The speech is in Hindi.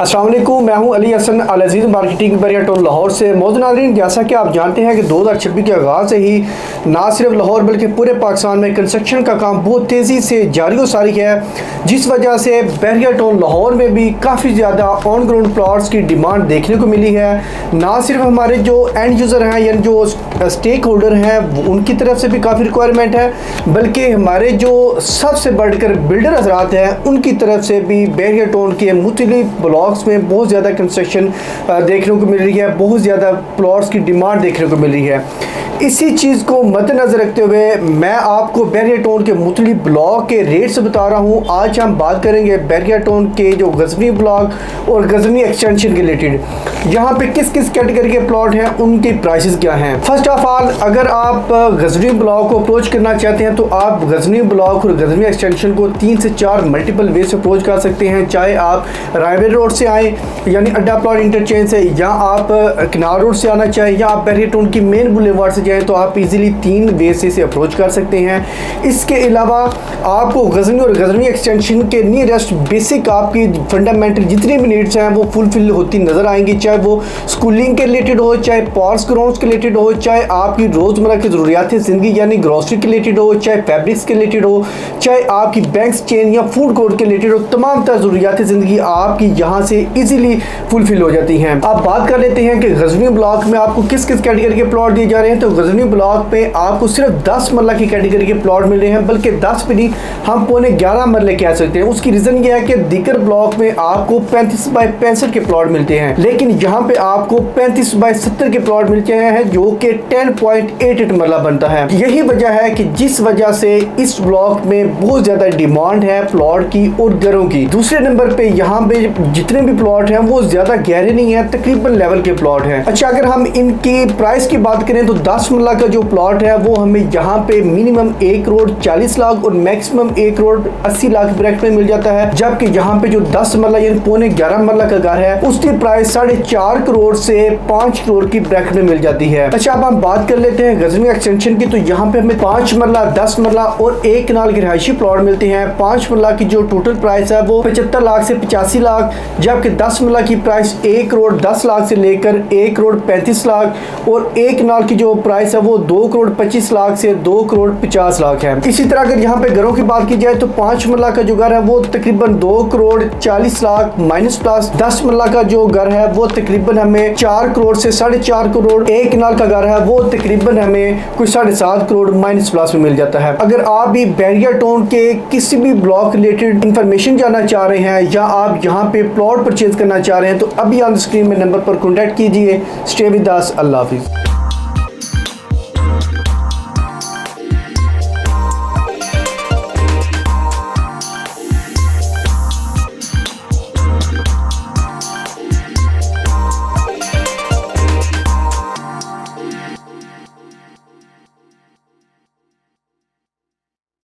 अस्सलाम वालेकुम, मैं हूं अली हसन अल अजीज़ मार्केटिंग बैरियर टोल लाहौर से। मौजूद नाज़रीन, जैसा कि आप जानते हैं कि 2026 के आगाज़ से ही ना सिर्फ लाहौर बल्कि पूरे पाकिस्तान में कंस्ट्रक्शन का काम बहुत तेज़ी से जारी व सारी है, जिस वजह से बैरियर टोल लाहौर में भी काफ़ी ज़्यादा ऑन ग्राउंड प्लॉट्स की डिमांड देखने को मिली है। ना सिर्फ हमारे जो एंड यूज़र हैं यानी जो स्टेक होल्डर हैं उनकी तरफ से भी काफ़ी रिक्वायरमेंट है, बल्कि हमारे जो सबसे बढ़कर बिल्डर हजरात हैं उनकी तरफ से भी बैरियर टोल के मुख्तलिफ ब्लॉक्स में बहुत ज़्यादा कंस्ट्रक्शन देखने को मिल रही है, बहुत ज़्यादा प्लॉट्स की डिमांड देखने को मिल रही है। इसी चीज़ को मद्देनज़र रखते हुए मैं आपको बैरियर टोन के मुख्तलिफ ब्लॉक के रेट्स बता रहा हूँ। आज हम बात करेंगे बैरियर टोन के जो गजनी ब्लॉक और गजनी एक्सटेंशन के रिलेटेड, यहाँ पे किस किस कैटेगरी के प्लॉट हैं, उनकी प्राइसेस क्या हैं। फर्स्ट ऑफ ऑल, अगर आप गजनी ब्लॉक को अप्रोच करना चाहते हैं तो आप गजनी ब्लॉक और गजनी एक्सटेंशन को 3 से 4 मल्टीपल वे से अप्रोच कर सकते हैं। चाहे आप रायवे रोड से आए यानी अड्डा प्लॉट इंटरचेंज से, या आप किनार रोड से आना चाहें, या आप बैरियर टोन की मेन बुलेवार्ड से जाएँ तो आप इजीली 3 वे से इसे अप्रोच कर सकते हैं। इसके अलावा आपको गजनी और गजनी एक्सटेंशन के नियरेस्ट बेसिक आपकी फंडामेंटल जितनी भी नीड्स हैं वो फुलफिल होती नज़र आएंगी, चाहे वो स्कूलिंग के रिलेटेड हो, चाहे पार्स ग्राउंड्स के रिलेटेड हो, चाहे आपकी रोज़मर्रा की ज़रूरियात ज़िंदगी यानी ग्रॉसरी के रिलेटेड हो, चाहे फैब्रिक्स के रिलेटेड हो, चाहे आपकी बैंक्स चेन या फूड कोर्ट के रिलेटेड हो, तमाम तरह ज़रूरियात ज़िंदगी आपकी यहाँ से ईजिली फुलफिल हो जाती हैं। अब बात कर लेते हैं कि गजनी ब्लॉक में आपको किस किस कैटेगरी के प्लॉट दिए जा रहे हैं। तो गजनी ब्लॉक पे आपको सिर्फ 10 मरला की कैटेगरी के प्लॉट मिल रहे हैं, बल्कि 10 भी नहीं, हम पौने 11 मरले कह सकते हैं। उसकी रीज़न ये है कि दीकर ब्लॉक में आपको 35 बाय 65 के प्लॉट मिलते हैं, लेकिन यहाँ पे आपको 35 बाय 70 के प्लॉट मिलते हैं जो कि 10.88 मरला बनता है। यही वजह है कि जिस वजह से इस ब्लॉक में बहुत ज़्यादा डिमांड है प्लॉट की और घरों की। दूसरे नंबर पे यहाँ पे जितने भी प्लॉट हैं वो ज़्यादा गहरे नहीं है, तकरीबन लेवल के प्लॉट हैं। अच्छा, अगर हम इनकी प्राइस की बात करें तो 10 मरला का जो प्लॉट है वो हमें यहाँ पे मिनिमम 1 करोड़ 40 लाख और मैक्सिमम 1 करोड़ 80 लाख ब्रैकेट में मिल जाता है, जबकि यहाँ पे जो 10 मरला यानी पौने 11 मरला का घर है उसकी प्राइस 4.5 करोड़ से 5 करोड़ की ब्रैकेट में मिल जाती है। अच्छा, अब हम बात कर लेते हैं गजनी एक्सटेंशन की। तो यहाँ पे हमें 5 मरला, 10 मरला और 1 कनाल के रिहायशी प्लॉट मिलते हैं। 5 मरला की जो टोटल प्राइस है वो 75 लाख से 85 लाख, जबकि 10 मरला की प्राइस 1 करोड़ 10 लाख से लेकर 1 करोड़ 35 लाख और 1 कनाल की जो प्राइस है वो 2 करोड़ 25 लाख से 2 करोड़ 50 लाख है। इसी तरह अगर यहाँ पे घरों की बात की जाए तो 5 मरला का जो घर है वो तकरीबन 2 करोड़ 40 लाख माइनस प्लस। 10 मरला का जो घर है वो तकरीबन हमें 4 करोड़ से 4.5 करोड़। 1 कनाल का घर है वो तकरीबन हमें कुछ 7.5 करोड़ माइनस प्लस में मिल जाता है। अगर आप भी बैरियर टोन के किसी भी ब्लॉक रिलेटेड इंफॉर्मेशन जानना चाह रहे हैं या आप यहाँ पे प्लॉट परचेज करना चाह रहे हैं तो अभी ऑन स्क्रीन में नंबर पर कॉन्टैक्ट कीजिए। Stay with us. अल्लाह हाफिज़।